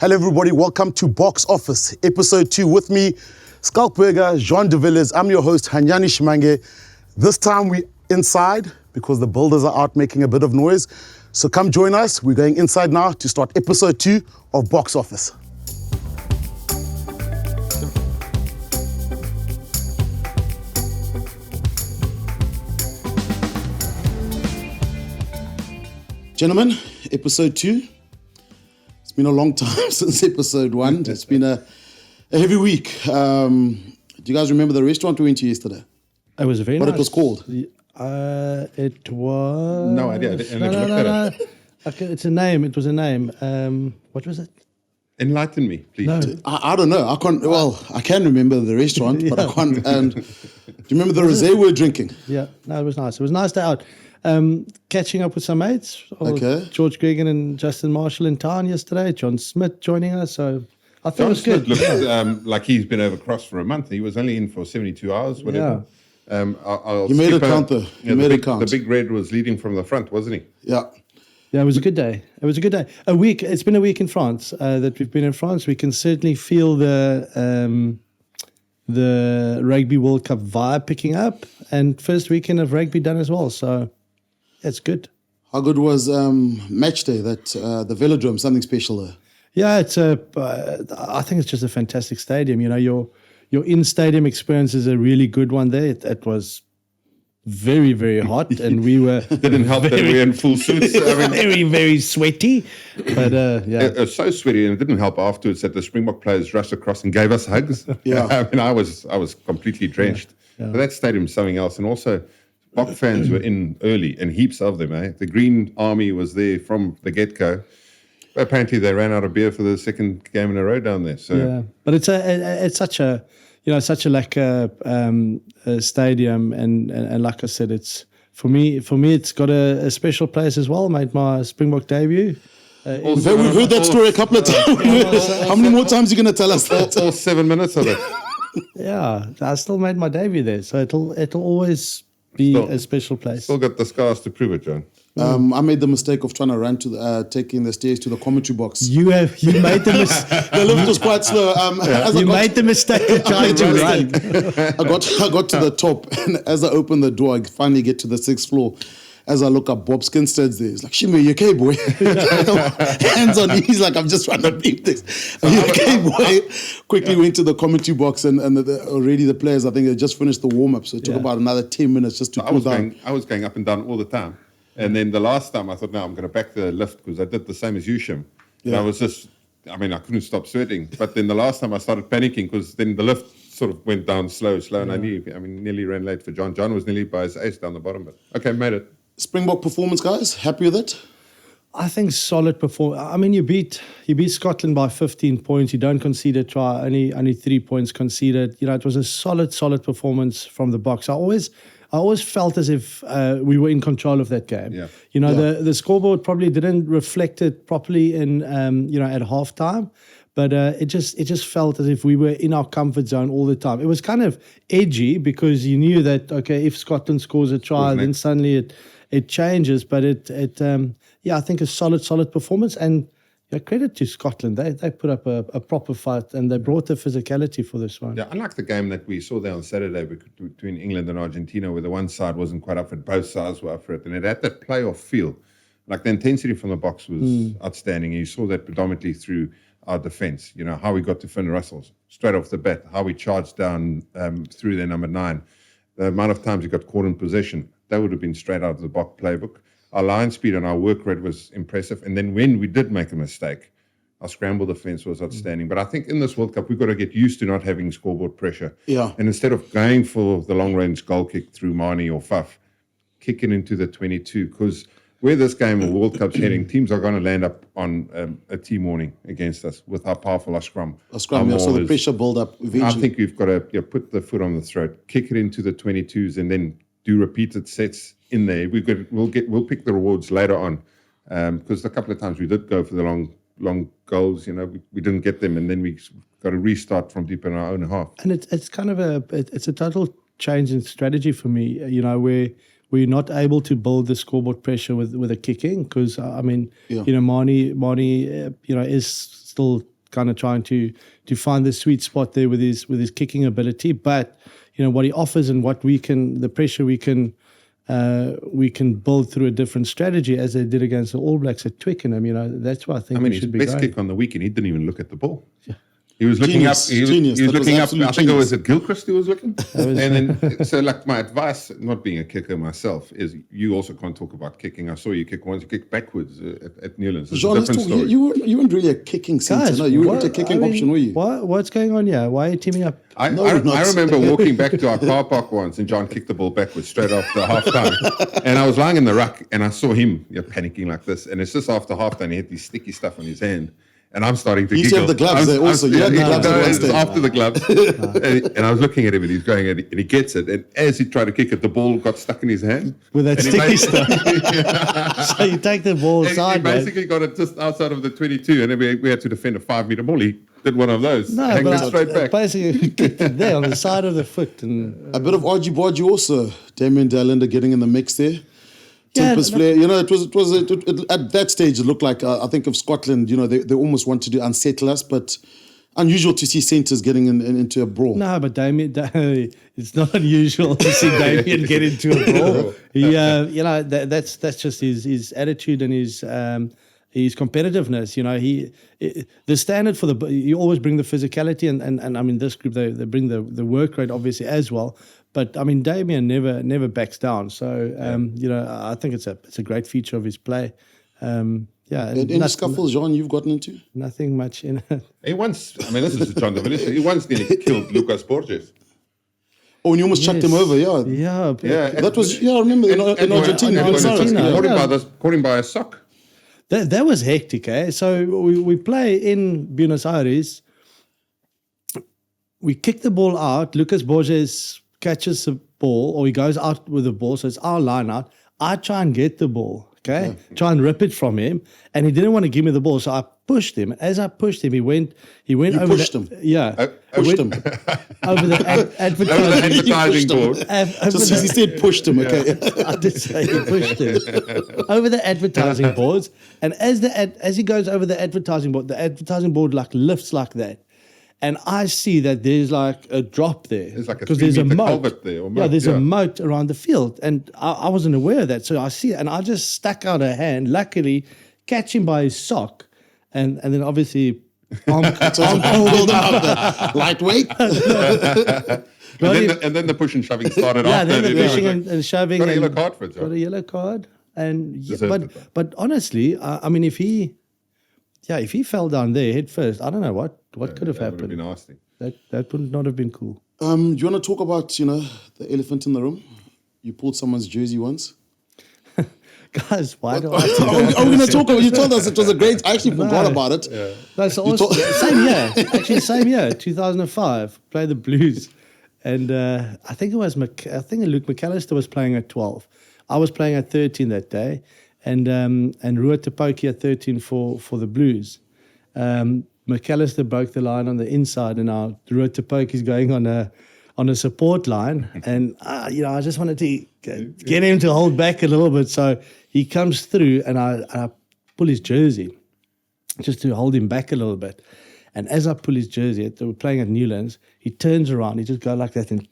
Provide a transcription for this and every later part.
Hello everybody, welcome to Box Office, episode 2 with me, Schalk Burger, Jean de Villiers. I'm your host, Hanyani Shimange. This time we're inside because the builders are out making a bit of noise. So come join us. We're going inside now to start episode 2 of Box Office. Gentlemen, episode 2. It's been a long time since episode 1. It's been a heavy week. Do you guys remember the restaurant we went to yesterday? It was very what nice. What it was called? It was... No idea. No. Okay, it's a name. It was a name. What was it? Enlighten me, please. No. I don't know. I can't. Well, I can remember the restaurant, but I can't. And do you remember the rosé we were drinking? Yeah, no, it was nice. It was a nice day out. Catching up with some mates. Okay. George Gregan and Justin Marshall in town yesterday. John Smith joining us. So I thought it was good. Looked like he's been over cross for a month. He was only in for 72 hours, whatever. Yeah. You made it count, though. You made it count. The big red was leading from the front, wasn't he? Yeah. Yeah, it was a good day. It was a good day. A week. It's been a week in France that we've been in France. We can certainly feel the Rugby World Cup vibe picking up, and first weekend of rugby done as well. So it's good. How good was match day? That the Velodrome, something special there. Yeah, it's I think it's just a fantastic stadium. You know, your in-stadium experience is a really good one there. It was very, very hot, and we were didn't help that we were in full suits. I mean, very, very sweaty. But yeah, it was so sweaty, and it didn't help afterwards that the Springbok players rushed across and gave us hugs. Yeah, I mean, I was completely drenched. Yeah. But that stadium's something else, and also Bok fans were in early, and heaps of them. The Green Army was there from the get-go. Apparently, they ran out of beer for the second game in a row down there. So yeah, but it's such a lacquer stadium, and like I said, it's for me it's got a special place as well. Made my Springbok debut. We've heard that story a couple of times. How many more times are you going to tell us that? All 7 minutes of it. Yeah, I still made my debut there, so it'll always be a special place. Still got the scars to prove it, John. I made the mistake of trying to run to taking the stairs to the commentary box. You made the mistake. The lift was quite slow. You made the mistake of trying to run. I got to the top, and as I opened the door, I finally get to the 6th floor. As I look up, Bob Skinstead's there. He's like, "Shimmy, you okay, boy?" Hands on knees, like I'm just trying to beat this. Are you okay, boy? Quickly went to the commentary box, and already the players, I think they just finished the warm up, so it took about another 10 minutes just to cool down. I was going up and down all the time. And then the last time I thought, no, I'm going to back the lift because I did the same as you, Shim. Yeah. I couldn't stop sweating. But then the last time I started panicking because then the lift sort of went down slow. And I nearly ran late for John. John was nearly by his ace down the bottom. But okay, made it. Springbok performance, guys. Happy with it? I think solid performance. I mean, you beat Scotland by 15 points. You don't concede a try. Only 3 points conceded. You know, it was a solid performance from the box. I always felt as if we were in control of that game. Yeah. You know, the scoreboard probably didn't reflect it properly in at halftime, but it just felt as if we were in our comfort zone all the time. It was kind of edgy because you knew that if Scotland scores a try, then suddenly it changes. But I think a solid performance, and credit to Scotland. They put up a proper fight, and they brought the physicality for this one. Yeah, unlike the game that we saw there on Saturday between England and Argentina, where the one side wasn't quite up for it, both sides were up for it, and it had that playoff feel. Like the intensity from the box was outstanding. You saw that predominantly through our defence. You know, how we got to Finn Russell straight off the bat, how we charged down through their number 9. The amount of times we got caught in possession, that would have been straight out of the Bok playbook. Our line speed and our work rate was impressive. And then when we did make a mistake, our scramble defense was outstanding. But I think in this World Cup, we've got to get used to not having scoreboard pressure. Yeah. And instead of going for the long-range goal kick through Manie or Faf, kick it into the 22. Because where this game of World Cup's heading, teams are going to land up on a team warning against us with how powerful our scrum. So the pressure build up eventually. I think we've got to put the foot on the throat, kick it into the 22s, and then do repeated sets in there. We'll pick the rewards later on, because a couple of times we did go for the long goals. You know, we didn't get them, and then we got to restart from deep in our own half. And it's kind of a total change in strategy for me. You know, where we're not able to build the scoreboard pressure with a kicking, because Manie is still kind of trying to find the sweet spot there with his kicking ability. But what he offers and what the pressure we can build through a different strategy, as they did against the All Blacks at Twickenham. That's why I think we should be his best going. kick on the weekend, he didn't even look at the ball. Yeah. He was looking Genius, up. He was genius. That was looking up. I absolute think it was genius. at Gilchrist he was looking. And then, so like my advice, not being a kicker myself, is you also can't talk about kicking. I saw you kick once. You kicked backwards at Newlands. It's Jean, a let's different talk. story. You weren't really a kicking centre. Guys, No, you weren't a kicking option, were you? What's going on here? Why are you teaming up? I not. remember walking back to our car park once, and John kicked the ball backwards straight after half time. And I was lying in the ruck, and I saw him panicking like this. And it's just after half time, he had this sticky stuff on his hand. And I'm starting to You giggle. used to have the gloves there also. You had the gloves at one it's stage. after the gloves. and I was looking at him, and he's going, and he gets it. And as he tried to kick it, the ball got stuck in his hand. With that And he sticky made- stuff. So you take the ball And he sideways. basically got it just outside of the 22, and then we had to defend a 5-meter ball. He did one of those, No, hanging but straight back. basically kicked it there on the side of the foot. And A bit of argy-bargy also. Damien Dallender getting in the mix there. Yeah, Tempest Flair, at that stage it looked like I think of Scotland, they almost wanted to unsettle us, but unusual to see centres getting into a brawl. no, but Damien, it's not unusual to see Damien get into a brawl. He, that's just his attitude and his competitiveness. The standard for you always bring the physicality and I mean this group they bring the work rate obviously as well. But I mean Damien never backs down. So I think it's a great feature of his play. Any scuffles, Jean, you've gotten into? Nothing much in it. He once, this is John de Villiers, he once nearly killed Lucas Borges. Oh, and you almost chucked him over, yeah. Yeah. That was, I remember in Argentina. Caught him by a sock. That was hectic, eh? So we play in Buenos Aires. We kick the ball out. Lucas Borges catches the ball, or he goes out with the ball, so it's our line out. I try and get the ball, okay? Try and rip it from him, and he didn't want to give me the ball, so I pushed him. As I pushed him, he went over. Pushed him. Yeah, Pushed him. over the Advertising board. Just as he said, pushed him, okay? I did say he pushed him over the advertising boards, and as he goes over the advertising board like lifts like that, and I see that there's like a drop there. There's like a because there's a 3-meter moat culvert there. Or moat, there's a moat around the field, and I wasn't aware of that. So I see it, and I just stuck out a hand. Luckily, catch him by his sock, and then obviously arm pulled him. Lightweight. And then the push and shoving started after. then the it was pushing like, and shoving. got a yellow and card for it, Got a yellow card, and Deserved it, though. but honestly, I mean, if he fell down there head first, I don't know what could have That would have happened. been nasty. That would not have been cool. Do you want to talk about, the elephant in the room? You pulled someone's jersey once. Guys, why do I? Are we going to talk about? You told us it was a great. I actually forgot about it. No, so also, same year, 2005. Played the Blues, and I think Luke McAllister was playing at 12. I was playing at 13 that day, and Rua Tepoki at 13 for the Blues. McAllister broke the line on the inside, and now Rua Tepoki is going on a support line, and I just wanted to get him to hold back a little bit. So he comes through, and I pull his jersey just to hold him back a little bit. And as I pull his jersey, we're playing at Newlands, he turns around, he just goes like that and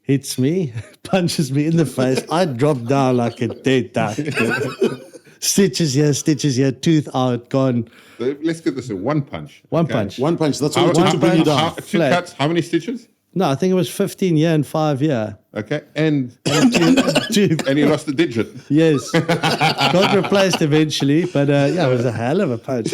hits me, punches me in the face. I drop down like a dead duck. Stitches here, tooth out, gone. Let's get this in one punch. One punch. One punch. That's all it took to bring you down. Two Flat. cuts. How many stitches? No, I think it was 15 year and 5 year. Okay, and Tooth. he lost a digit. Yes. Got replaced eventually, but it was a hell of a punch.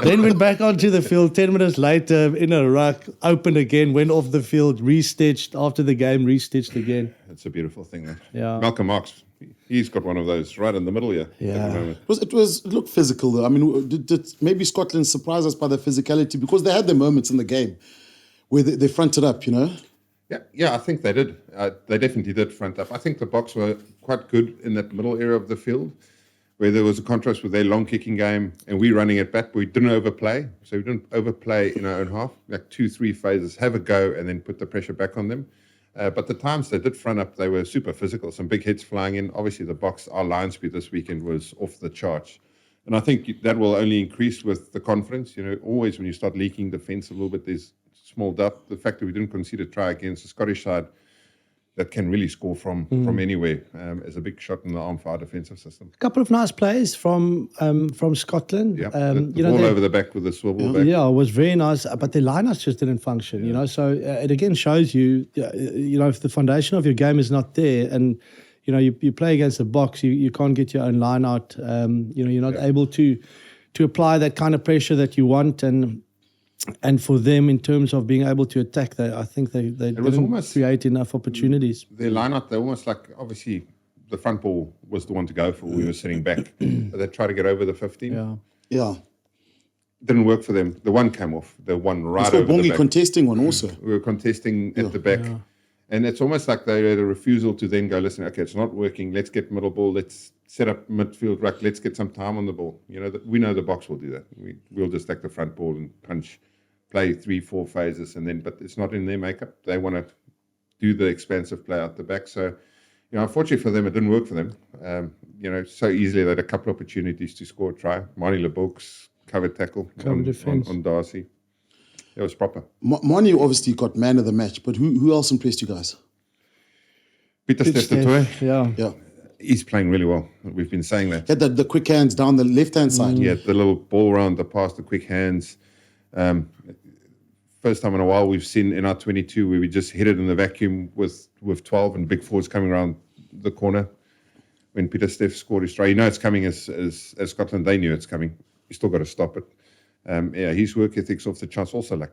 Then went back onto the field 10 minutes later in a ruck, opened again, went off the field, restitched after the game, restitched again. It's a beautiful thing. That. Yeah. Malcolm Marks, he's got one of those right in the middle here. Yeah. At the moment. It looked physical though. I mean, did maybe Scotland surprise us by their physicality because they had their moments in the game where they fronted up, Yeah, I think they did. They definitely did front up. I think the Boks were quite good in that middle area of the field, where there was a contrast with their long kicking game and we running it back, but we didn't overplay. So we didn't overplay in our own half, like 2-3 phases, have a go and then put the pressure back on them. But the times they did front up, they were super physical. Some big hits flying in. Obviously, the Boks, our line speed this weekend was off the charts. And I think that will only increase with the conference. Always when you start leaking defence a little bit, there's small doubt. The fact that we didn't concede a try against the Scottish side that can really score from anywhere is a big shot in the arm for our defensive system. A couple of nice plays from Scotland. Yeah, the ball over the back with the swivel back. Yeah, it was very nice, but the lineups just didn't function. So it again shows you, if the foundation of your game is not there, and you play against the Boks, you can't get your own line out. You're not able to apply that kind of pressure that you want, and for them, in terms of being able to attack, I think they didn't create enough opportunities. Their lineup, they're almost like, obviously, the front ball was the one to go for. We were sitting back. But they tried to get over the 15. Yeah. Didn't work for them. The one came off. The one right over the back. Contesting one also. We were contesting at the back. Yeah. And it's almost like they had a refusal to then go, listen, okay, it's not working. Let's get middle ball. Let's set up midfield ruck. Let's get some time on the ball. We know the Boks will do that. We'll just take the front ball and punch, play 3-4 phases, but it's not in their makeup. They want to do the expansive play out the back. So, unfortunately for them, it didn't work for them. So easily they had a couple of opportunities to score a try. Manie Libbok's covered tackle on Darcy. It was proper. Manie obviously got man of the match, but who else impressed you guys? Pieter-Steph du Toit. Yeah. He's playing really well. We've been saying that. He had the quick hands down the left-hand side. Yeah, the little ball round, the pass, the quick hands. First time in a while we've seen in our 22 where we just hit it in the vacuum with 12 and big forwards coming around the corner. When Pieter-Steph scored his try, it's coming as Scotland, they knew it's coming. You still got to stop it. His work ethic's off the charts. Also, like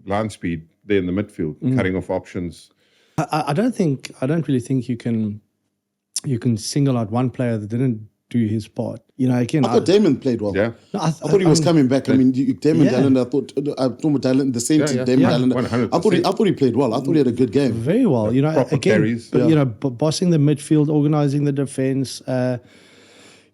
line speed there in the midfield, cutting off options. I don't really think you can single out one player that didn't do his part. Again, I thought Damon played well. Yeah, no, I thought he was coming back. Damon Dallin. I thought Dallin, the same team. Damon Dallin. I thought he played well. I thought he had a good game. Very well. Proper again, carries. Bossing the midfield, organising the defence.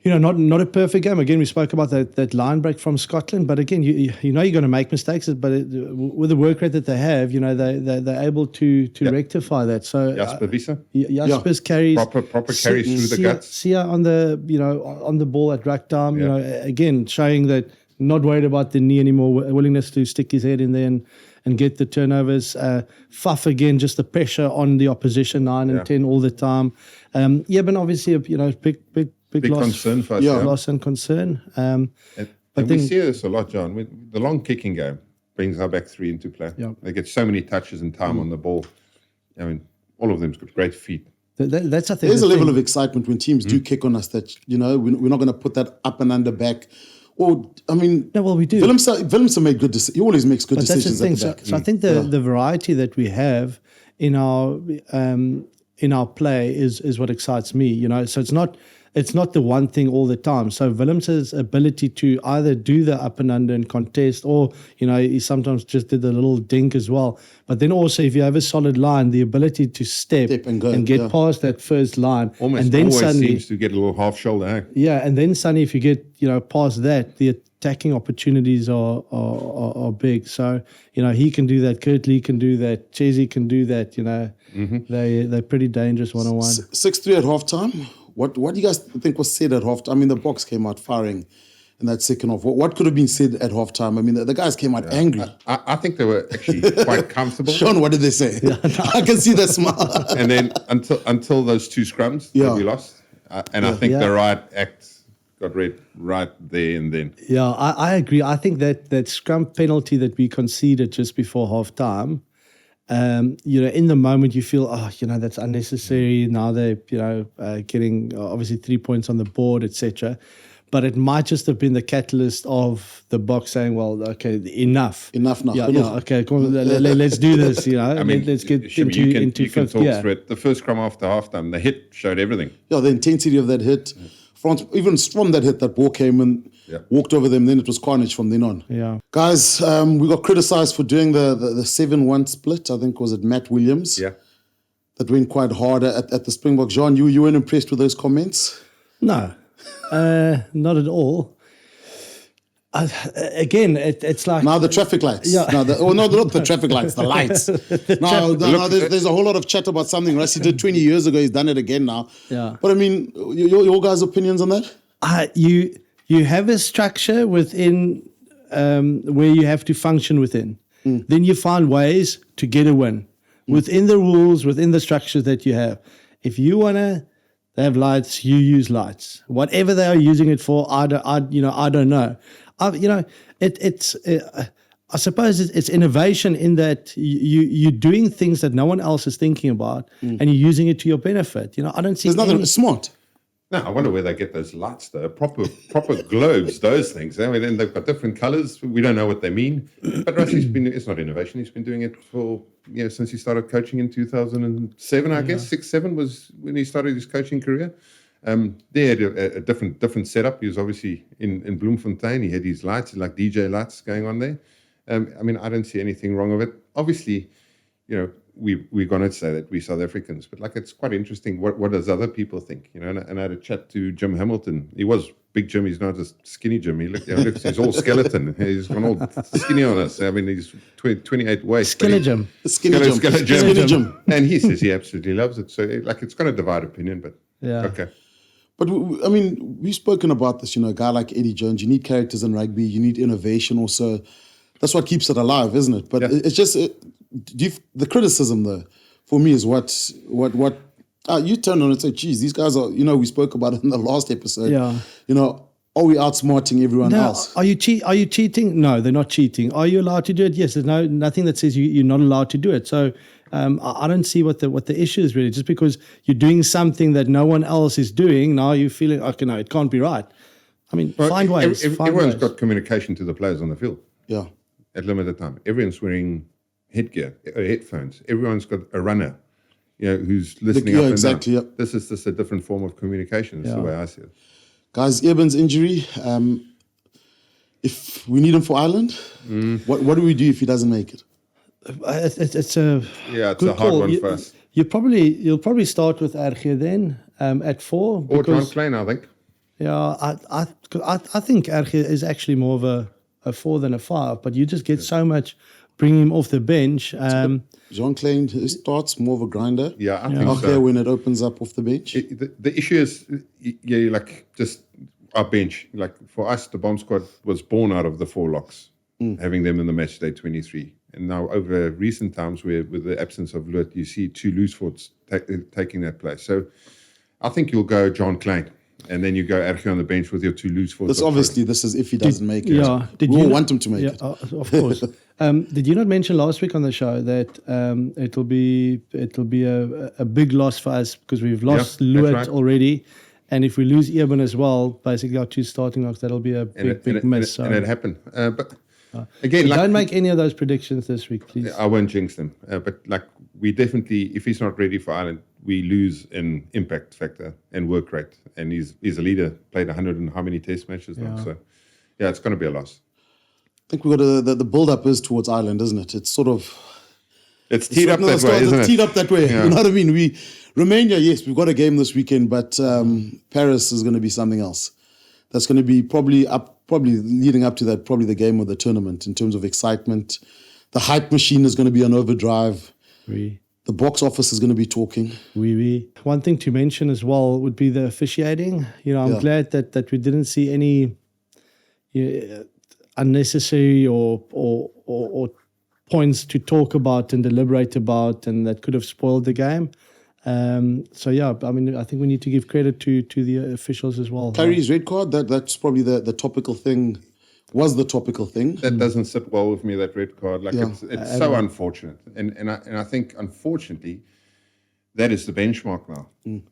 Not a perfect game. Again, we spoke about that line break from Scotland, but again, you're going to make mistakes, but with the work rate that they have, they're able to rectify that. So Jasper Wiese? Jasper's carries proper carries through the guts. Sia on the ball at ruck time. Again, showing that not worried about the knee anymore, willingness to stick his head in there and get the turnovers. Fuff again, just the pressure on the opposition 9 and 10 all the time. But obviously, big loss, concern for us. Loss and concern. And we see this a lot, John. The long kicking game brings our back three into play. Yeah. They get so many touches and time on the ball. All of them's got great feet. That's I think there's a level of excitement when teams do kick on us that we're not going to put that up and under back. Or we do. Willemse made good decisions. He always makes good decisions at the back. So I think the variety that we have in our play is what excites me. So it's not the one thing all the time. So Willemse's ability to either do the up and under and contest, or he sometimes just did the little dink as well. But then also, if you have a solid line, the ability to step and go and get past that first line, almost and then always suddenly seems to get a little half shoulder. And then suddenly, if you get past that, the attacking opportunities are big. So he can do that. Kurt Lee can do that. Chesy can do that. They're pretty dangerous 1-on-1. 6-3 at halftime. What do you guys think was said at halftime? The Boks came out firing in that second half. What could have been said at halftime? The guys came out angry. I think they were actually quite comfortable. Sean, what did they say? I can see that smile. And then until those two scrums that we lost, and I think the right act got read right there and then. Yeah, I agree. I think that scrum penalty that we conceded just before halftime, in the moment you feel, that's unnecessary. Now they're, getting obviously 3 points on the board, etc. But it might just have been the catalyst of the Boks saying, well, okay, enough now. Yeah, okay, come on, let's do this, let's get into fifth. Through it. The first scrum after halftime, the hit showed everything. Yeah, the intensity of that hit. Even from that hit, that ball came and walked over them, then it was carnage from then on. Yeah. Guys, we got criticised for doing the 7-1 split. I think, was it Matt Williams? Yeah. That went quite hard at the Springbok. John, you weren't impressed with those comments? No, not at all. Again, it's like... Now the traffic lights. Yeah. Not the traffic lights, the lights. There's a whole lot of chat about something Rassie did 20 years ago. He's done it again now. Yeah. But your guys' opinions on that? You you have a structure within where you have to function within. Then you find ways to get a win within the rules, within the structures that you have. If you want to have lights, you use lights. Whatever they are using it for, I don't know. I suppose it's innovation in that you're doing things that no one else is thinking about, and you're using it to your benefit. I don't see. There's nothing smart. No, I wonder where they get those lights, though. Proper globes, those things. I mean, they've got different colors. We don't know what they mean. But Rusty's it's not innovation. He's been doing it for, since he started coaching in 2007, I guess. 6, 7 was when he started his coaching career. They had a different setup. He was obviously in Bloemfontein. He had these lights, like DJ lights going on there. I mean, I don't see anything wrong with it. Obviously, we're going to say that we're South Africans, but it's quite interesting. What does other people think? And I had a chat to Jim Hamilton. He was big Jim. He's not just skinny Jim. He's all skeleton. He's gone all skinny on us. I mean, he's 28 waist. Skinny Jim. Skinny Jim. And he says he absolutely loves it. So it's going to divide opinion, but okay. But I mean, we've spoken about this. A guy like Eddie Jones. You need characters in rugby. You need innovation also. That's what keeps it alive, isn't it? But it's just the criticism, though, for me is what you turn on and say, geez, these guys are, we spoke about it in the last episode. Yeah. Are we outsmarting everyone else? Are you cheating? No, they're not cheating. Are you allowed to do it? Yes, there's nothing that says you're not allowed to do it. So I don't see what the issue is really. Just because you're doing something that no one else is doing, now you're feeling, okay, no, it can't be right. I mean, find ways. Everyone's got communication to the players on the field. Yeah. At limited time. Everyone's wearing headgear, headphones. Everyone's got a runner, who's listening up and down. Yeah. This is just a different form of communication. That's the way I see it. Guys, Eben's injury, if we need him for Ireland, what do we do if he doesn't make it? It's a hard one for us. You'll probably start with Arge then at 4. Or John Klein, I think. Yeah, I think Arge is actually more of a 4 than a 5, but you just get so much bringing him off the bench. Jean Klein starts more of a grinder. Yeah, I think so. When it opens up off the bench. The issue is, just our bench. For us, the bomb squad was born out of the 4 locks, having them in the match day 23. And now over recent times, with the absence of Lut, you see 2 loose forwards taking that place. So I think you'll go John Klein. And then you go Arge on the bench with your 2 loose forwards. This is if he doesn't make it. Yeah, we all want him to make it. Of course. Did you not mention last week on the show that it'll be a big loss for us because we've lost Luat already, and if we lose Eben as well, basically our 2 starting locks, that'll be a big miss. And it happened. But again, don't make any of those predictions this week, please. I won't jinx them. But we definitely, if he's not ready for Ireland, we lose in impact factor and work rate. And he's a leader, played 100 and how many test matches now. So, it's going to be a loss. I think we've got the build-up is towards Ireland, isn't it? It's sort of... It's teed up that way, isn't it? It's teed up that way. Yeah. You know what I mean? Romania, yes, we've got a game this weekend, but Paris is going to be something else. That's going to be probably leading up to that, probably the game of the tournament in terms of excitement. The hype machine is going to be on overdrive. The box office is going to be talking. One thing to mention as well would be the officiating. I'm glad that we didn't see any unnecessary or points to talk about and deliberate about, and that could have spoiled the game. I think we need to give credit to the officials as well. Kyrie's red card, that's probably the topical thing. Was the topical thing. That doesn't sit well with me, that red card. It's so unfortunate. And I think, unfortunately, that is the benchmark now.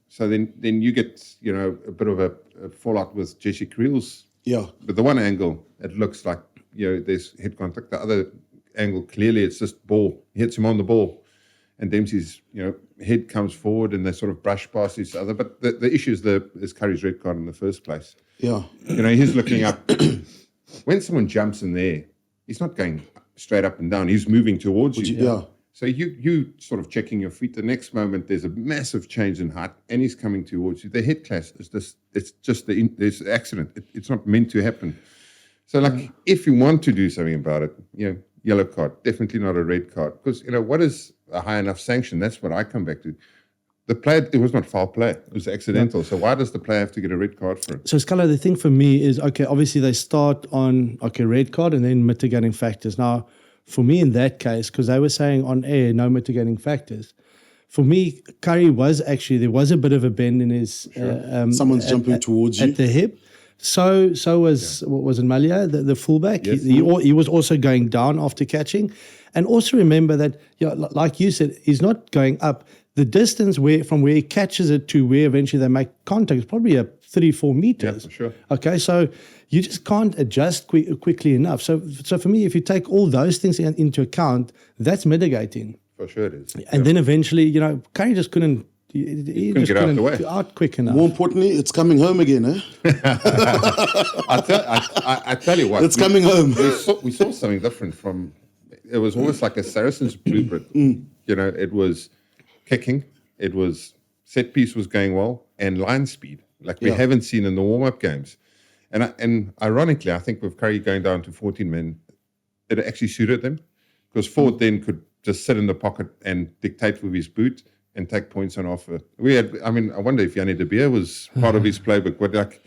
So then you get, a bit of a fallout with Jesse Creel's. Yeah. But the one angle, it looks like, there's head contact. The other angle, clearly, it's just ball. He hits him on the ball. And Dempsey's, head comes forward and they sort of brush past each other. But the issue is Curry's red card in the first place. Yeah. He's looking up. When someone jumps in there, he's not going straight up and down. He's moving towards you. Yeah. So you sort of checking your feet. The next moment, there's a massive change in height, and he's coming towards you. The head clash is just there's an accident. It's not meant to happen. So, if you want to do something about it, yellow card, definitely not a red card. Because, what is a high enough sanction? That's what I come back to. The play, it was not foul play. It was accidental. So why does the player have to get a red card for it? So Scala, the thing for me is, okay, obviously they start on, okay, red card and then mitigating factors. Now, for me in that case, because they were saying on air, no mitigating factors. For me, Curry was actually, there was a bit of a bend in his... Someone's jumping towards you. At the hip. So was, what was it, Malia, the fullback? Yes. He was also going down after catching. And also remember that, like you said, he's not going up. The distance from where he catches it to where eventually they make contact is probably 3-4 meters. Yeah, for sure. Okay, so you just can't adjust quickly enough. So for me, if you take all those things into account, that's mitigating. For sure it is. And then eventually, Curry just couldn't. He couldn't just get out couldn't the way. get out quick enough. More importantly, it's coming home again, eh? I tell you what. It's coming home. We saw something different from... It was almost like a Saracens blueprint. It was kicking. It was... Set piece was going well. And line speed. Like we haven't seen in the warm-up games. And ironically, I think with Curry going down to 14 men, it actually suited them. Because Ford then could just sit in the pocket and dictate with his boot and take points on offer. I wonder if Yanni de Beer was part of his playbook. But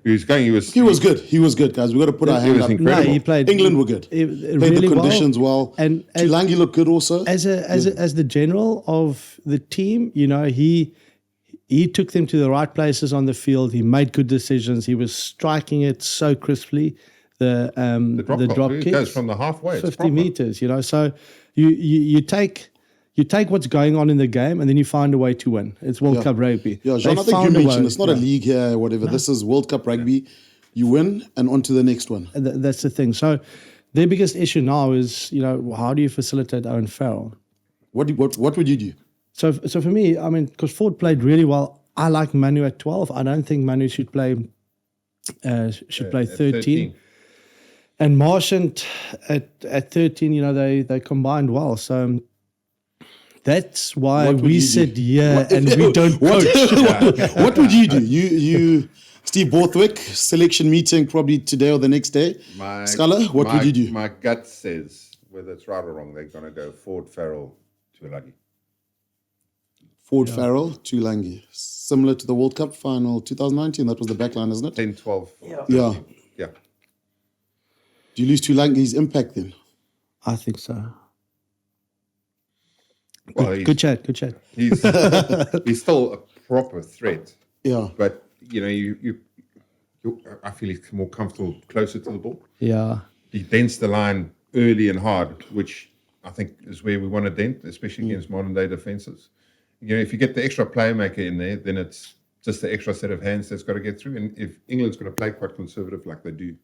he was good. He was good, guys. We've got to put our hand up. Incredible. No, he played. England were good. Played Played the conditions well. And Tulangi looked good also. as the general of the team, he took them to the right places on the field. He made good decisions. He was striking it so crisply. The drop kick kick goes from the halfway. 50 meters. So you take what's going on in the game and then you find a way to win. It's World Cup rugby. Yeah, Jean, I think you mentioned it's not a league here or whatever. No. This is World Cup rugby. You win and on to the next one. That's the thing. So their biggest issue now is, how do you facilitate Owen Farrell? What would you do? So for me, because Ford played really well, I like Manu at 12. I don't think Manu should play 13. And Marchant at 13, they combined well. So that's why we sit here and we don't coach. What would you do? You Steve Borthwick, selection meeting probably today or the next day. Scala, what would you do? My gut says, whether it's right or wrong, they're going to go Ford, Farrell, Tuilagi. Ford, Farrell, Tuilagi. Similar to the World Cup final 2019. That was the back line, isn't it? 10, 12. Yeah. Do you lose Tuilangi's impact then? I think so. Well, good chat. He's still a proper threat. Yeah. But, I feel he's more comfortable closer to the ball. Yeah. He dents the line early and hard, which I think is where we want to dent, especially against modern day defenses. If you get the extra playmaker in there, then it's just the extra set of hands that's got to get through. And if England's going to play quite conservative like they do,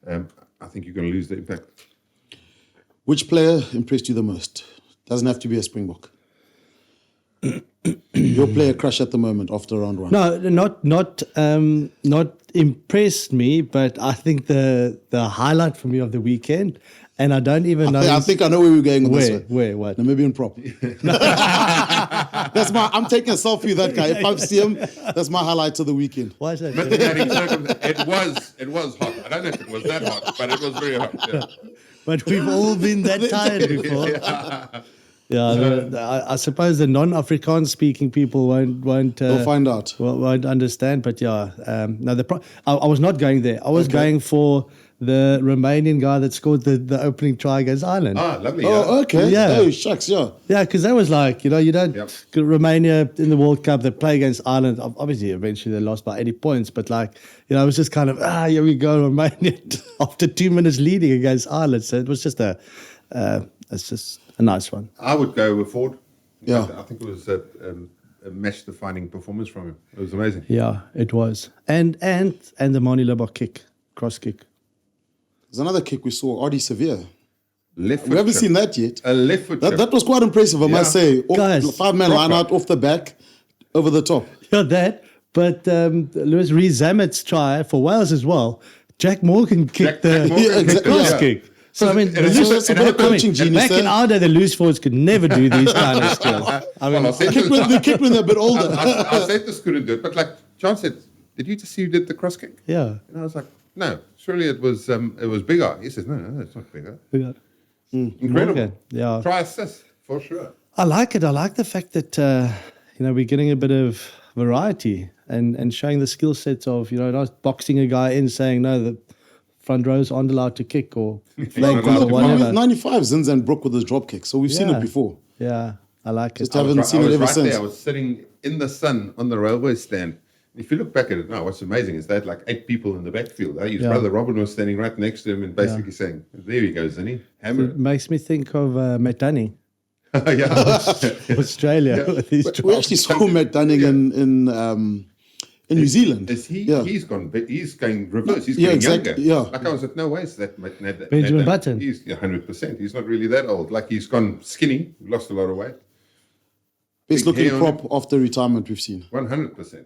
I think you're going to lose the impact. Which player impressed you the most? Doesn't have to be a Springbok. Your player crush at the moment after round one. No, not impressed me, but I think the highlight for me of the weekend, and I don't even know. I think I know where we're going with this one. Where? What? Namibian prop. I'm taking a selfie with that guy. If I see him, that's my highlight of the weekend. Why is that? It was hot. I don't know if it was that hot, but it was very hot. Yeah. But we've all been that tired before. I suppose the non-Afrikaans speaking people won't. We'll find out. Won't understand. But I was not going there. I was going for the Romanian guy that scored the opening try against Ireland. Ah, lovely. Oh, okay. Yeah. Oh, shucks, yeah. Yeah, because that was like, you don't Romania in the World Cup, they play against Ireland. Obviously, eventually they lost by 80 points, but it was just kind of, here we go, Romania after 2 minutes leading against Ireland. So it was just it's just a nice one. I would go with Ford. Yeah. I think it was a match-defining performance from him. It was amazing. Yeah, it was. And the Manie Libbok kick, cross kick. There's another kick we saw, Artie Severe. Left We haven't seen that yet. A left foot chip. That was quite impressive, I must say. Guys, 5-man line out off the back, over the top. Yeah, that. But Lewis Rees-Zammit's try for Wales as well. Jack Morgan kicked the cross kick. So, It's a bit of coaching genius back in our day, the loose forwards could never do these kind of skills. The kick when they're a bit older. I said this couldn't do it, but like John said, did you just see who did the cross kick? Yeah. And I was like, no, surely it was bigger. He says, no, it's not bigger. Incredible. Morgan, yeah. Try assist, for sure. I like it. I like the fact that, we're getting a bit of variety and showing the skill sets of, not boxing a guy in saying, no, the front rows aren't allowed to kick or flank or whatever. 95, Zinzan broke with his drop kick. So we've seen it before. Yeah, I like it. Just haven't seen it ever since. I was sitting in the sun on the railway stand. If you look back at it now, what's amazing is that like 8 people in the backfield. His brother Robin was standing right next to him and basically saying, there he goes, Zinny. Hammer. It makes me think of Manie. Australia. Yeah. We actually saw Matt Dunning in New Zealand. He's going reverse. He's getting younger. Yeah. Like I was at no ways that Benjamin Button. He's 100%. He's not really that old. Like he's gone skinny, lost a lot of weight. Best looking prop after retirement we've seen. 100%.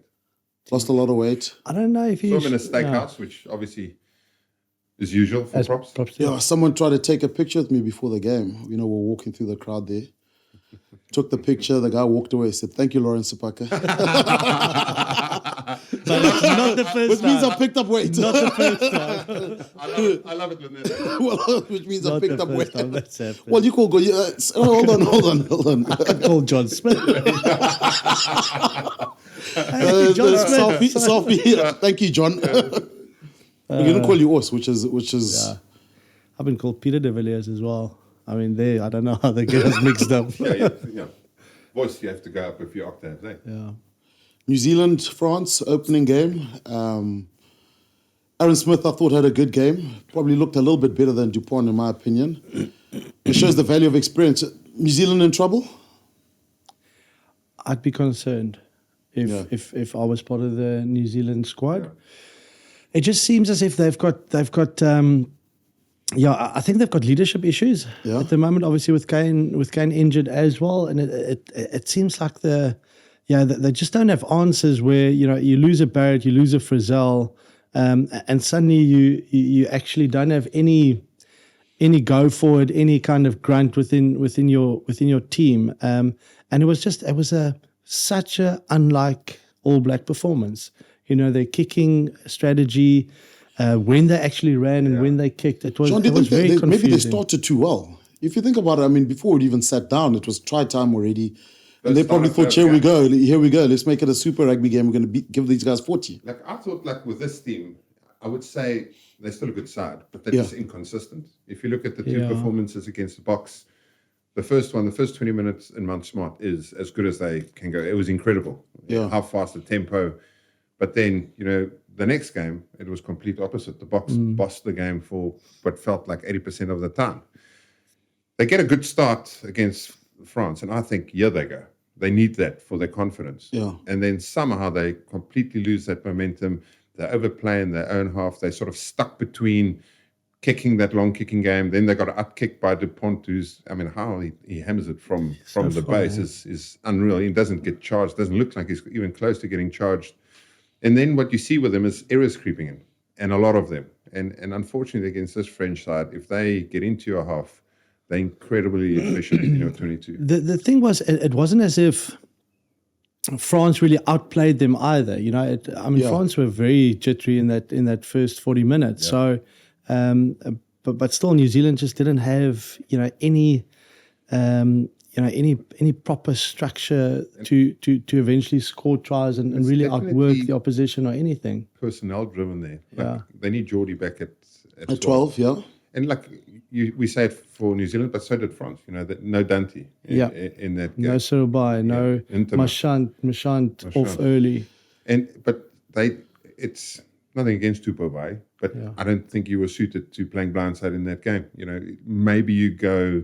Lost a lot of weight. I don't know if he's... Saw him in a steakhouse, which obviously is usual for props. Yeah, someone tried to take a picture with me before the game. We're walking through the crowd there. Took the picture. The guy walked away. Said, "Thank you, Lawrence Sepaka." But it's not the first Which time. means I picked up weight. Not the first time. I love it when that. Which means Not I picked the up first weight. time that's happened. Well, you call go. Hold on. I could call John Smith. Selfie. Thank you, John. We didn't call you Os, which is. Yeah. I've been called Peter de Villiers as well. I mean, I don't know how they get us mixed up. Yeah. Voice, you have to go up a few octaves, eh? Yeah. New Zealand, France, opening game. Aaron Smith, I thought, had a good game. Probably looked a little bit better than Dupont, in my opinion. It shows the value of experience. New Zealand in trouble? I'd be concerned if I was part of the New Zealand squad. Yeah. It just seems as if they've got I think they've got leadership issues at the moment. Obviously, with Kane injured as well, and it seems like they just don't have answers. Where you lose a Barrett, you lose a Frizzell, and suddenly you actually don't have any go forward, any kind of grunt within your team. And it was such a unlike All Black performance. Their kicking strategy. When they actually ran and when they kicked, it was very confusing. Maybe they started too well. If you think about it, I mean, before it even sat down, it was try time already. And they probably thought, here we go, let's make it a super rugby game. We're going to give these guys 40. Like I thought, like with this team, I would say they're still a good side, but they're just inconsistent. If you look at the two performances against the BOKS, the first 20 minutes in Mount Smart is as good as they can go. It was incredible. Yeah. How fast the tempo. But then, the next game, it was complete opposite. The BOKS bossed the game for what felt like 80% of the time. They get a good start against France, and I think, they go. They need that for their confidence. Yeah. And then somehow they completely lose that momentum. They overplay in their own half. They sort of stuck between kicking that long kicking game. Then they got upkicked by Dupont, how he hammers it from the base is unreal. He doesn't get charged. Doesn't look like he's even close to getting charged. And then what you see with them is errors creeping in, and a lot of them. And unfortunately, against this French side, if they get into your half, they're incredibly efficient, 22. The thing was, it wasn't as if France really outplayed them either. France were very jittery in that first 40 minutes. Yeah. So, but still, New Zealand just didn't have any proper structure to eventually score tries and really outwork the opposition or anything. Personnel driven there. They need Geordie back at 12, yeah. And we say it for New Zealand, but so did France. No Dante in that game. No Surubai, no Mashant off early. But it's nothing against Tupobai, but I don't think you were suited to playing blindside in that game. Maybe you go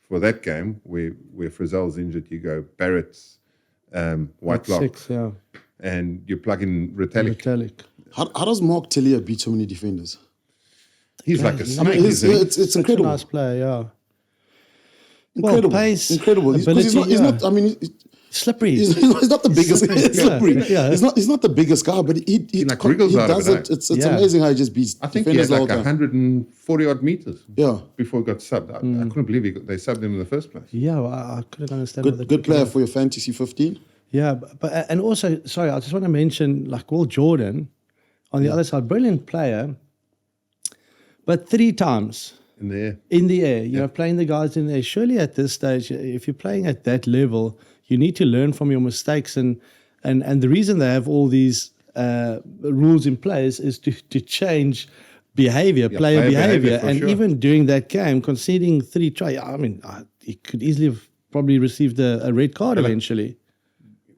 for that game where Frizzell's injured, you go Barrett, Whitelock, 6, and you plug in Retallick. How does Mark Tellier beat so many defenders? He's like a snake. It's incredible. A nice player, yeah. Incredible. Well, pace, incredible. He's not. I mean, slippery. He's not the biggest. Slippery. Yeah. He's not the biggest guy, but he does it. It's amazing how he just beats. I think he had like 140 odd meters. Yeah. Before he got subbed, I couldn't believe they subbed him in the first place. Yeah, well, I couldn't understand. Good player for your fantasy 15. Yeah, but and also, sorry, I just want to mention Will Jordan on the other side, brilliant player, but 3 times. In the air, playing the guys in there. Surely at this stage, if you're playing at that level, you need to learn from your mistakes, and the reason they have all these rules in place is to change behavior, player behavior, and sure. even during that game, conceding 3 tries. I mean, he could easily have probably received a red card eventually.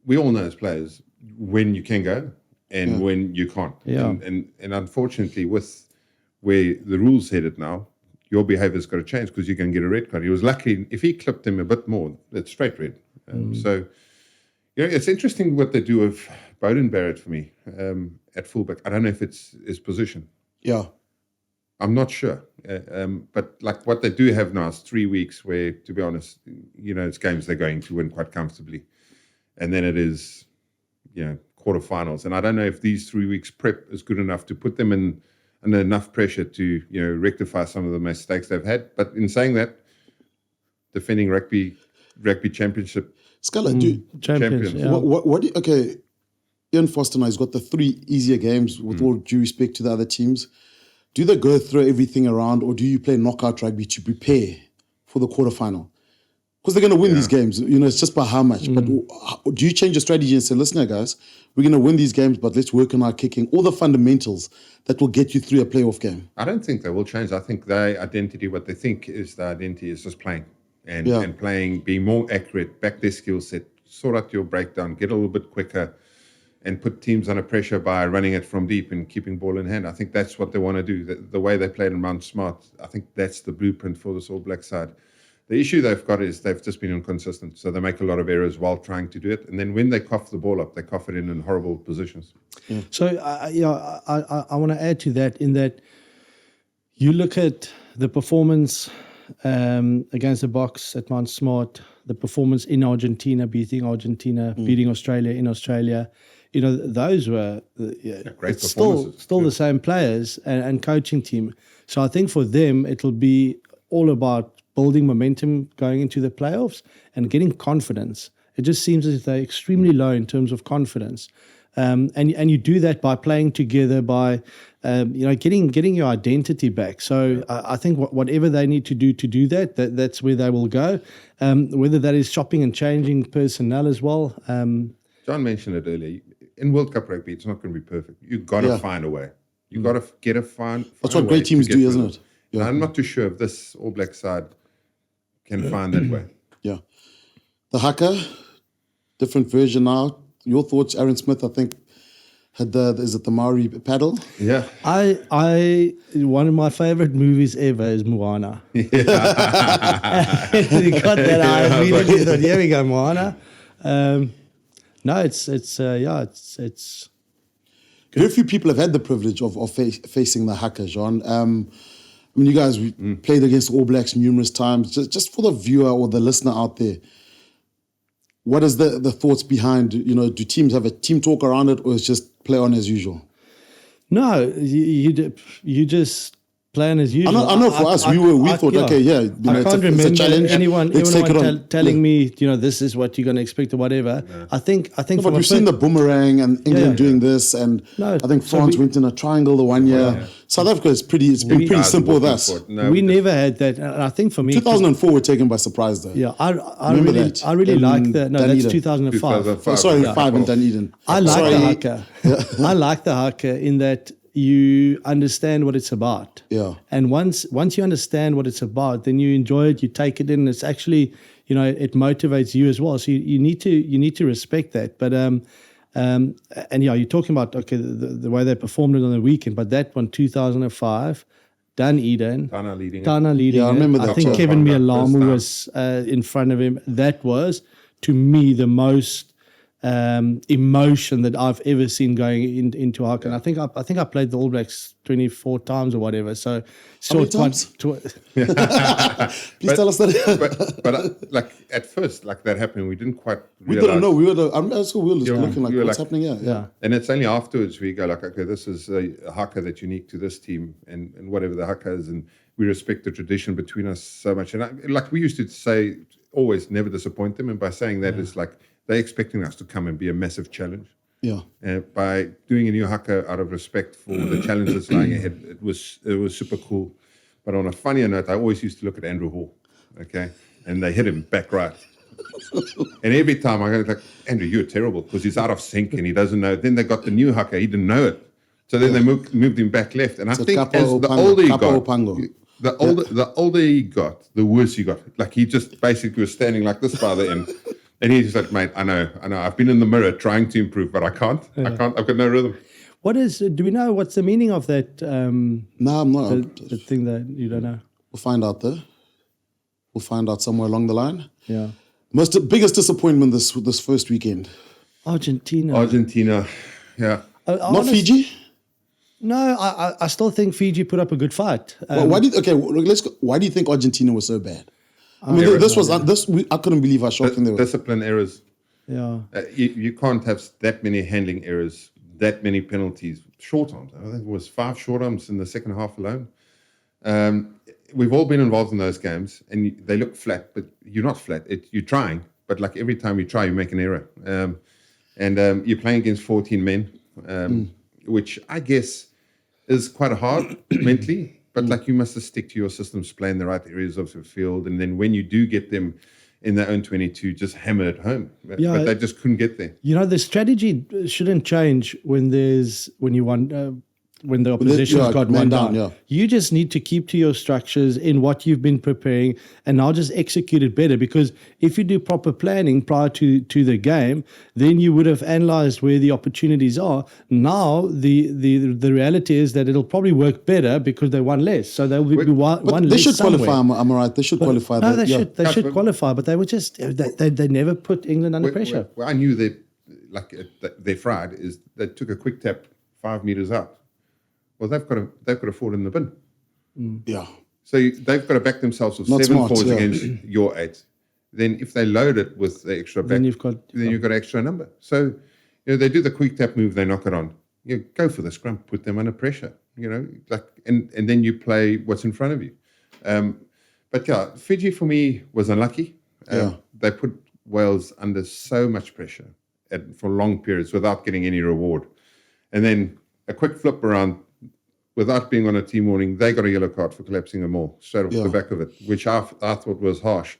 We all know as players when you can go and when you can't. Yeah. And unfortunately, with where the rules headed now, your behavior's got to change because you're going to get a red card. He was lucky. If he clipped him a bit more, it's straight red. So, it's interesting what they do with Bowden Barrett for me at fullback. I don't know if it's his position. Yeah. I'm not sure. But like what they do have now is 3 weeks where, to be honest, it's games they're going to win quite comfortably. And then it is, quarterfinals. And I don't know if these 3 weeks prep is good enough to put them in under enough pressure to, rectify some of the mistakes they've had. But in saying that, defending rugby championship Scala, Champions. Yeah. okay, Ian Foster now has got the 3 easier games with all due respect to the other teams. Do they go throw everything around, or do you play knockout rugby to prepare for the quarterfinal? Because they're going to win these games. It's just by how much. But do you change your strategy and say, listen, guys, we're going to win these games, but let's work on our kicking, all the fundamentals that will get you through a playoff game? I don't think they will change. I think their identity, what they think is the identity, is just playing and playing, being more accurate, back their skill set, sort out your breakdown, get a little bit quicker, and put teams under pressure by running it from deep and keeping ball in hand. I think that's what they want to do. The way they played in Mount Smart, I think that's the blueprint for this All Black side. The issue they've got is they've just been inconsistent. So they make a lot of errors while trying to do it. And then when they cough the ball up, they cough it in horrible positions. Yeah. So, I want to add to that in that you look at the performance against the BOKS at Mount Smart, the performance in Argentina, beating Argentina, beating Australia in Australia. Those were great still the same players and coaching team. So I think for them, it'll be all about building momentum going into the playoffs and getting confidence. It just seems as if they're extremely low in terms of confidence. And you do that by playing together, by getting your identity back. So I think whatever they need to do that's where they will go. Whether that is shopping and changing personnel as well. John mentioned it earlier. In World Cup rugby, it's not going to be perfect. You've got to find a way. You've got to find That's what great teams do, isn't it? Yeah. I'm not too sure if this All Black side can find that way. Yeah. The Haka, different version now. Your thoughts, Aaron Smith, I think, had is it the Maori paddle? Yeah. One of my favorite movies ever is Moana. Yeah. You got that I immediately thought, here we go, Moana. No, it's. Very few people have had the privilege of facing the Haka, John. You guys played against All Blacks numerous times. Just for the viewer or the listener out there, what is the thoughts behind, do teams have a team talk around it, or is just play on as usual? No, you just plan as usual. I know for us, we thought, okay, yeah, I can't remember it's a challenge. anyone telling me, this is what you're going to expect or whatever. Yeah. I think. No, but we've seen the boomerang and England doing this, and I think France went in a triangle the one year. Yeah. South Africa is it's been pretty simple with us. We never had that, and I think for me, 2004 were taken by surprise though. Yeah, I really like that. No, that's 2005. Sorry, 5 in Dunedin. I like the Haka. I like the Haka in that you understand what it's about. Yeah. And once you understand what it's about, then you enjoy it, you take it in. It's actually, it motivates you as well. So you need to respect that. But you're talking about the way they performed it on the weekend, but that one 2005, Dunedin, Tana leading. Yeah, I remember that. I think Kevin Mialamu was in front of him. That was, to me, the most emotion that I've ever seen going into Haka. And I think I played the All Blacks 24 times or whatever. So short times. Please tell us that. but like at first, like that happened, we didn't quite realize. We didn't know. We were just looking like what's happening here. Yeah. And it's only afterwards we go like, okay, this is a Haka that's unique to this team, and whatever the Haka is, and we respect the tradition between us so much. And like we used to say, always never disappoint them. And by saying that, it's like they're expecting us to come and be a massive challenge. Yeah. By doing a new Haka out of respect for the challenge that's lying ahead, it was super cool. But on a funnier note, I always used to look at Andrew Hall, okay, and they hit him back right. And every time I go like, Andrew, you're terrible because he's out of sync and he doesn't know. Then they got the new Haka, he didn't know it. So then they moved him back left. And I think as the older he got, the older he got, the worse he got. Like he just basically was standing like this by the end. And he's just like, mate, I know. I've been in the mirror trying to improve, but I can't. I've got no rhythm. Do we know what's the meaning of that? No, I'm not. The thing that you don't know. We'll find out though. We'll find out somewhere along the line. Yeah. Biggest disappointment this first weekend. Argentina. Yeah. Not Fiji? No, I still think Fiji put up a good fight. Why do you think Argentina was so bad? I mean, I couldn't believe how shocking they were. Discipline errors. Yeah. You can't have that many handling errors, that many penalties. Short arms. I think it was 5 short arms in the second half alone. We've all been involved in those games, and they look flat, but you're not flat. You're trying, but like every time you try, you make an error. And you're playing against 14 men, which I guess is quite hard mentally. But like you must stick to your systems, play in the right areas of the field, and then when you do get them in their own 22, just hammer it home. Yeah, but they just couldn't get there. The strategy shouldn't change when the opposition's got one down. Yeah. You just need to keep to your structures in what you've been preparing and now just execute it better, because if you do proper planning prior to the game, then you would have analyzed where the opportunities are. Now the reality is that it'll probably work better because they won less. So there will be one less. They should somewhere. qualify, am I right? They should qualify. No, they should qualify, but they were just they never put England under pressure. Well, I knew their fried is they took a quick tap 5 meters out. Well, they've got a forward in the bin. Yeah. So they've got to back themselves with 7 forwards against your 8. Then if they load it with the extra back, then you've got extra number. So they do the quick tap move, they knock it on. You go for the scrum, put them under pressure. And then you play what's in front of you. But yeah, Fiji for me was unlucky. They put Wales under so much pressure for long periods without getting any reward. And then a quick flip around. Without being on a team warning, they got a yellow card for collapsing them all straight off the back of it, which I thought was harsh.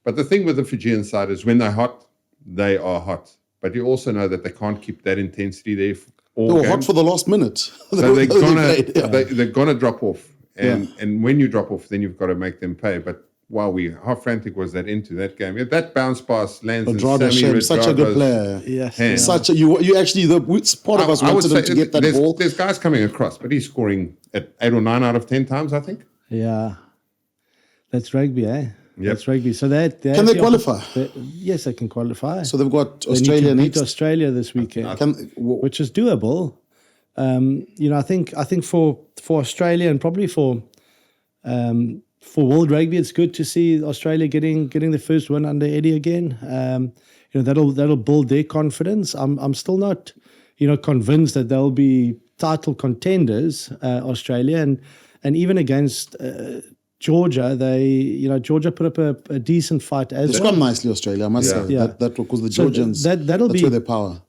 But the thing with the Fijian side is when they're hot, they are hot. But you also know that they can't keep that intensity there for all They were games. hot for the last minute. So they're gonna drop off. And when you drop off, then you've got to make them pay. But wow, how frantic was that into that game? That bounce pass lands in Sammy such a good player. Yes. Such a you actually part of us wanted him to get that ball. There's guys coming across, but he's scoring at 8 or 9 out of 10 times, I think. Yeah. That's rugby, eh? Yep. That's rugby. So can they qualify? Yes, they can qualify. So they've got Australia next. next. Australia this weekend, which is doable. I think for Australia and probably for World Rugby, it's good to see Australia getting the first win under Eddie again. That'll build their confidence. I'm still not, convinced that they'll be title contenders, Australia, and even against Georgia, Georgia put up a decent fight as They well. scrum nicely, Australia. I must say that because the Georgians that'll that's be where their power.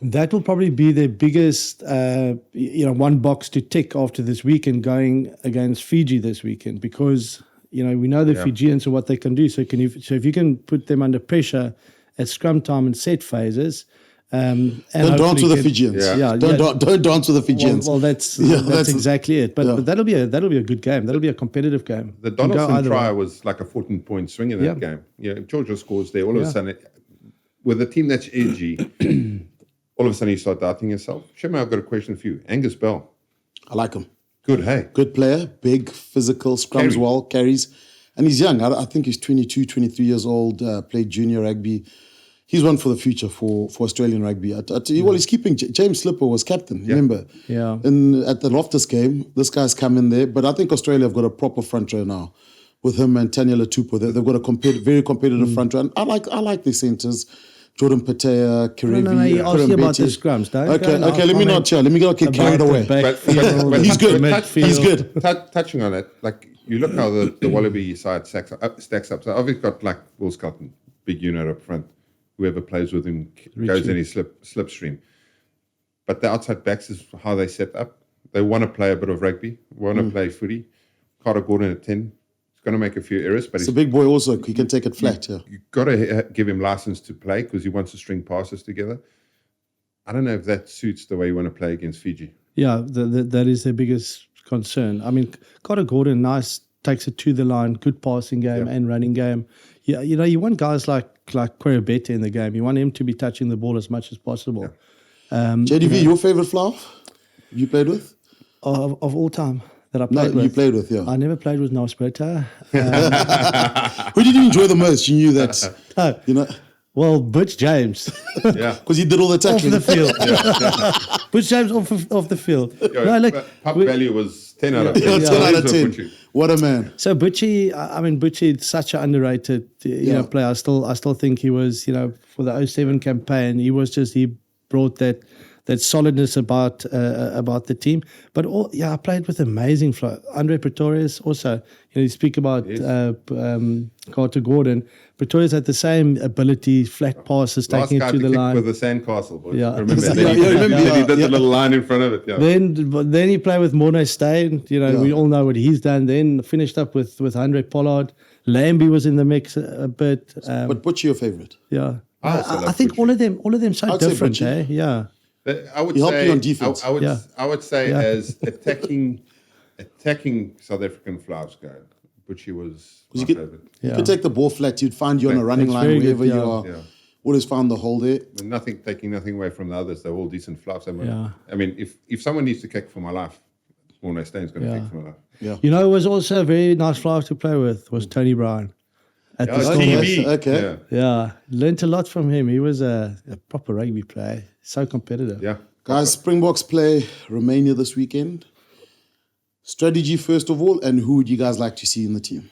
That will probably be their biggest, one box to tick after this weekend going against Fiji this weekend, because we know the Fijians and what they can do. So if you can put them under pressure at scrum time and set phases, don't dance with the Fijians. Don't dance with the Fijians. Well, that's exactly it. But that'll be a good game. That'll be a competitive game. The Donaldson try was like a 14-point swing in that game. Georgia scores there. All of a sudden, with a team that's edgy. All of a sudden, you start doubting yourself. Shema, I've got a question for you. Angus Bell. I like him. Good, hey? Good player, big, physical, scrums well, carries. And he's young. I think he's 22, 23 years old, played junior rugby. He's one for the future for Australian rugby. I tell you, he's keeping... James Slipper was captain, remember? Yeah. At the Loftus game, this guy's come in there. But I think Australia have got a proper front row now with him and Tanya Latupo. They've got a very competitive front row. And I like their centres. Jordan Patea, Kirevi, No, you asked about the scrums, don't Okay, let me not get carried away. But he's good. He's good. Touching on it, like you look how the Wallaby side stacks up. So obviously got like Will Skelton, big unit up front. Whoever plays with him goes any slipstream. But the outside backs is how they set up. They want to play a bit of rugby, want to play footy. Carter Gordon at 10. He's going to make a few errors, but It's a big boy also. He can take it flat, yeah. You've got to give him license to play because he wants to string passes together. I don't know if that suits the way you want to play against Fiji. Yeah, that is their biggest concern. I mean, Carter Gordon, nice, takes it to the line, good passing game and running game. Yeah, you know, you want guys like Queribete in the game. You want him to be touching the ball as much as possible. Yeah. JDV, your favorite flower you played with? Of all time that I played with. You played with, yeah. I never played with Nosbrita. Who did you enjoy the most? You knew that, you know, Well, Butch James. Yeah. because he did all the Off tackling. the field. Butch James off the field. No, look, Pup value was 10 out of 10. Yeah, 10 out of 10. Butchie. What a man. so Butchie, I mean, Butchie is such an underrated player. I still think he was, for the 07 campaign, he brought that solidness about the team. But I played with amazing flow. Andre Pretorius also. You speak about Carter Gordon. Pretorius had the same ability, flat passes, Last taking guy it to the kick line. with the sandcastle. Boys. Yeah. Remember? Yeah, remember. Then he did Yeah. the little line in front of it. Yeah. Then he played with Morne Steyn. We all know what he's done. Then finished up with Andre Pollard. Lambie was in the mix a bit. But Butchie, your favorite? Yeah, I also I love think Butchie. all of them so I'd say different. Butchie. Yeah. I would He helped say you on defense. I would say Yeah. as attacking South African flags go, Butchie was my you could- favorite. You could take the ball flat. You'd find you on a running That's line very wherever good, you yeah. are. Yeah. Always found the hole there. And taking nothing away from the others. They're all decent flags. Yeah. I mean, if someone needs to kick for my life, Morne Steyn's going to Yeah. kick for my life. Yeah. It was also a very nice flower to play with was Tony Brown. At the Yeah, Storm. TV. Okay. Yeah. Yeah, learned a lot from him. He was a proper rugby player. So competitive. Yeah. Guys, Springboks play Romania this weekend. Strategy, first of all, and who would you guys like to see in the team?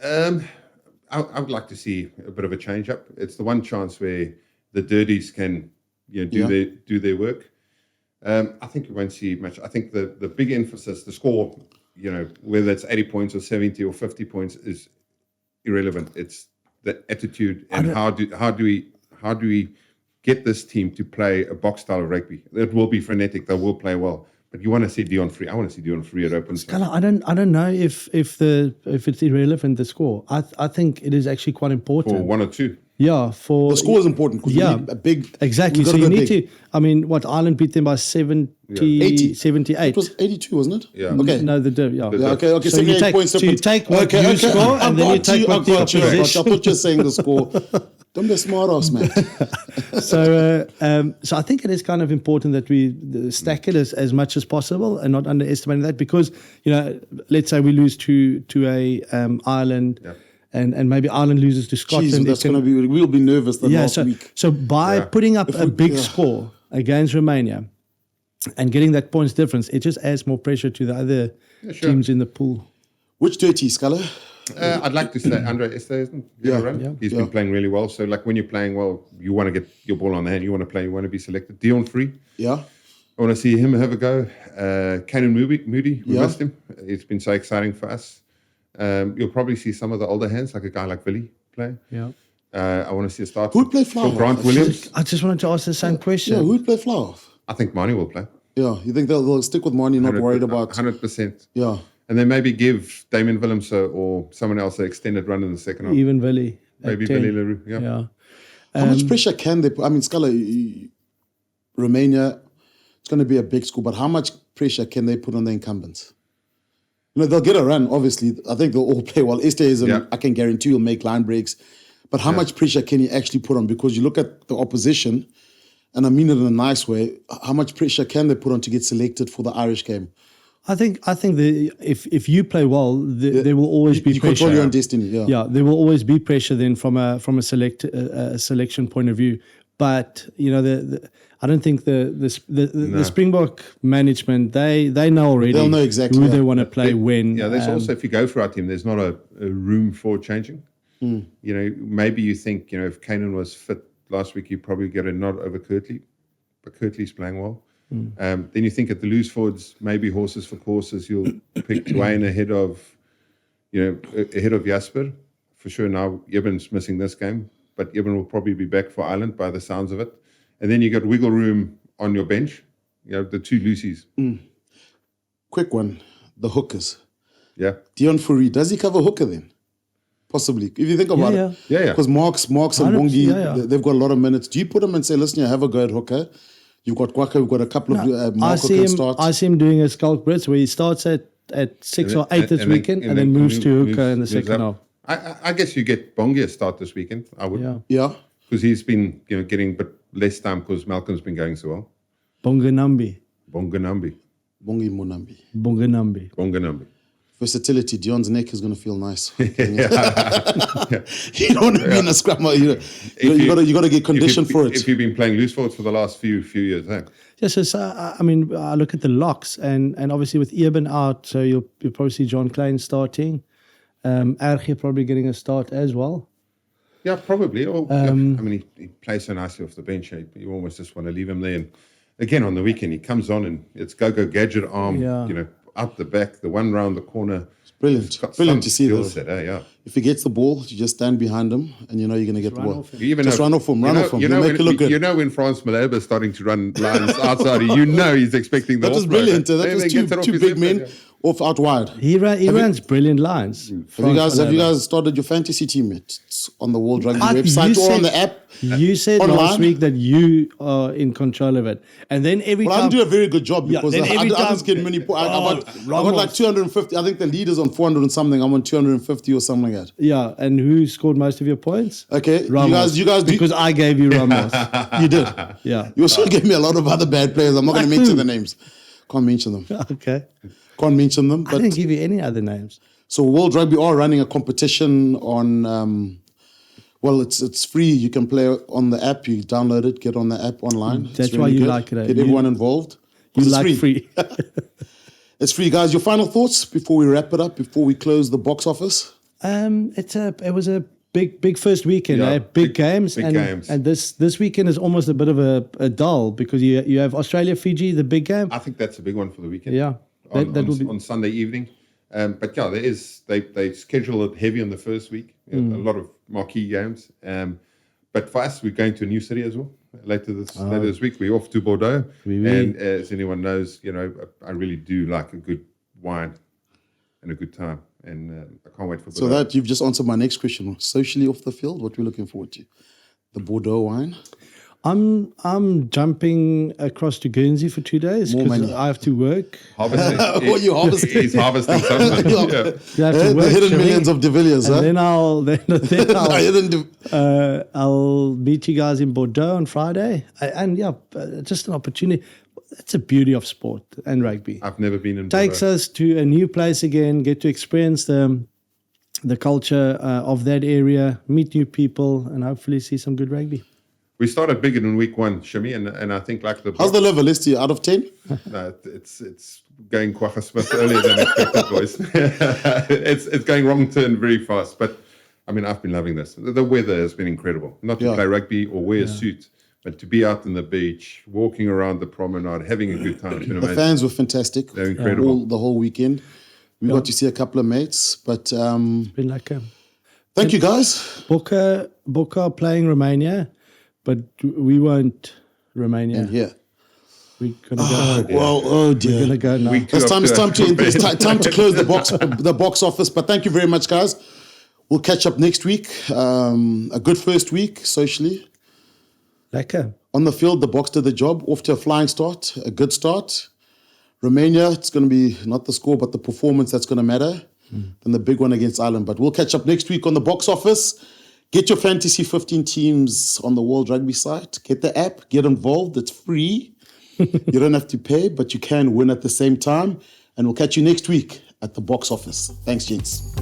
I would like to see a bit of a change up. It's the one chance where the dirties can do their work. I think you won't see much. I think the big emphasis, the score, whether it's 80 points or 70 or 50 points is irrelevant. It's the attitude and how do we get this team to play a box style of rugby. It will be frenetic. They will play well. But you want to see Dion free. I want to see Dion free at open. I don't know if it's irrelevant, the score. I think it is actually quite important. For one or two. Yeah, The score is important because Yeah. we need a big. Exactly. we've got So to you go need big. to. I mean, Ireland beat them by 80. 78. It was 82, wasn't it? Yeah. Okay. No, yeah. Yeah, okay. So 78 you take, points. so you take what you score and then you take what the I thought you were opposition. saying the score. Don't be a smart ass, man. So I think it is kind of important that we stack it as much as possible and not underestimating that because let's say we lose to a Ireland. Yeah. And maybe Ireland loses to Scotland. Jeez, that's going to be. We'll be nervous the last week. So by putting up a big score against Romania and getting that points difference, it just adds more pressure to the other teams in the pool. Which dirty, Sculler? I'd like to say Andre Esther He's been playing really well. So like when you're playing well, you want to get your ball on the hand. You want to play. You want to be selected. Dion free. Yeah. I want to see him have a go. Kanan Moody, we missed him. It's been so exciting for us. You'll probably see some of the older hands, like a guy like Villiers play. Yeah. I want to see a start. Who'd play Flower? Grant Williams. I just wanted to ask the same question. Yeah, who'd play Flower? I think Manie will play. Yeah, you think they'll stick with Manie, not worried about. 100%. Yeah. And then maybe give Damien Willems or someone else an extended run in the second half. Even Villiers. Maybe Villiers Leroux. Yeah. How much pressure can they put? I mean, Sculler, Romania, it's going to be a big school, but how much pressure can they put on the incumbents? They'll get a run, obviously. I think they'll all play well. Esther is, I can guarantee, he'll make line breaks. But how much pressure can you actually put on? Because you look at the opposition, and I mean it in a nice way, how much pressure can they put on to get selected for the Irish game? I think if you play well, there will always be You pressure. control your own destiny, yeah. There will always be pressure then from a selection point of view. But I don't think the Springbok management they know already. They'll know exactly who they want to play when. Yeah, there's also, if you go for our team, there's not a room for changing. Maybe you think if Kanan was fit last week, you probably get a nod over Kirtley, but Kirtley's playing well. Then you think at the loose forwards, maybe horses for courses, you'll pick Dwayne ahead of Jasper. For sure now, Ibben's missing this game, but Ibben will probably be back for Ireland by the sounds of it. And then you got wiggle room on your bench, the two Lucy's. Quick one, the hookers. Yeah. Dion Fourie, does he cover hooker then? Possibly. If you think about it. Yeah. Because Marks and Bongi, yeah. they've got a lot of minutes. Do you put them and say, listen, you have a go at hooker? You've got Kwaka, we've got a couple of Mark who can start. I see him doing a Schalk Brits where he starts at 6 or 8 this weekend and then moves to hooker in the second half. I guess you get Bongi a start this weekend. I would. Yeah. Because he's been getting a bit less time because Malcolm's been going so well. Bonganambi. Bonganambi. Bongi Monambi. Bonganambi. Versatility. Dion's neck is going to feel nice. You don't want to be in a scrummer. You got to get conditioned for it. If you've been playing loose forwards for the last few years, eh? Yes, I mean, I look at the locks and obviously with Eben out, so you'll probably see John Klein starting. Erge probably getting a start as well. Yeah, probably. I mean, he plays so nicely off the bench. You almost just want to leave him there. And again, on the weekend, he comes on and it's go gadget arm. Out the back, the one round the corner. It's brilliant. Brilliant to see this. Yeah. If he gets the ball, you just stand behind him and you know you're going to get the ball. Just run off him. He'll make it look good. You know when France Malherbe is starting to run lines outside, you know he's expecting the That was brilliant. That was two big men off out wide. He runs brilliant lines. Have you guys started your fantasy team yet? It's on the World Rugby website or on the app? You said online. last week that you are in control of it. And then every time... I do a very good job because I just get many points. I got like 250. I think the leader's on 400 and something. I'm on 250 or something like that. Yeah, and who scored most of your points? Okay, Ramos. You guys because I gave you Ramos. You did. Yeah. You also gave me a lot of other bad players. I'm not going to mention the names. Can't mention them. Okay. Can't mention them. But I didn't give you any other names. So World Rugby are running a competition on... well, it's free. You can play on the app. You download it, get on the app online. That's why you like it. Get everyone involved. You like free. It's free, guys. Your final thoughts before we wrap it up, before we close the box office? It was a big first weekend. Big games. And this weekend is almost a bit of a dull because you have Australia, Fiji, the big game. I think that's a big one for the weekend. Yeah. That will be on Sunday evening. But yeah, they schedule it heavy on the first week. A lot of marquee games. But for us, we're going to a new city as well. Later this week, we're off to Bordeaux. And as anyone knows, I really do like a good wine and a good time. And I can't wait for Bordeaux. So that you've just answered my next question. Socially off the field, what we're looking forward to? The Bordeaux wine? I'm jumping across to Guernsey for 2 days because I have to work. Harvesting. What you harvesting? He's harvesting something. You have to the work, hidden millions of De Villiers, and then I'll meet you guys in Bordeaux on Friday. Just an opportunity. That's the beauty of sport and rugby. I've never been in Takes Bordeaux. us to a new place again, get to experience the culture of that area, meet new people, and hopefully see some good rugby. We started big in week one, Shami, and I think like the... How's the level, Listy? Out of 10? No, it's going Kwaka Smith earlier than expected, boys. It's going wrong turn very fast. But, I mean, I've been loving this. The weather has been incredible. Not to play rugby or wear a suit, but to be out on the beach, walking around the promenade, having a good time. The fans were fantastic. They're incredible. The whole weekend. We got to see a couple of mates, but... it's been like a... Thank you, guys. Boka playing Romania, but we weren't Romania. And here. We're gonna go. Oh dear. We're gonna go now. It's time to close the box office. But thank you very much, guys. We'll catch up next week. A good first week socially. Lekker. On the field, the Boks did the job. Off to a flying start. A good start. Romania, it's going to be not the score, but the performance that's going to matter. Then the big one against Ireland. But we'll catch up next week on the box office. Get your fantasy 15 teams on the World Rugby site. Get the app. Get involved. It's free. You don't have to pay, but you can win at the same time. And we'll catch you next week at the box office. Thanks, gents.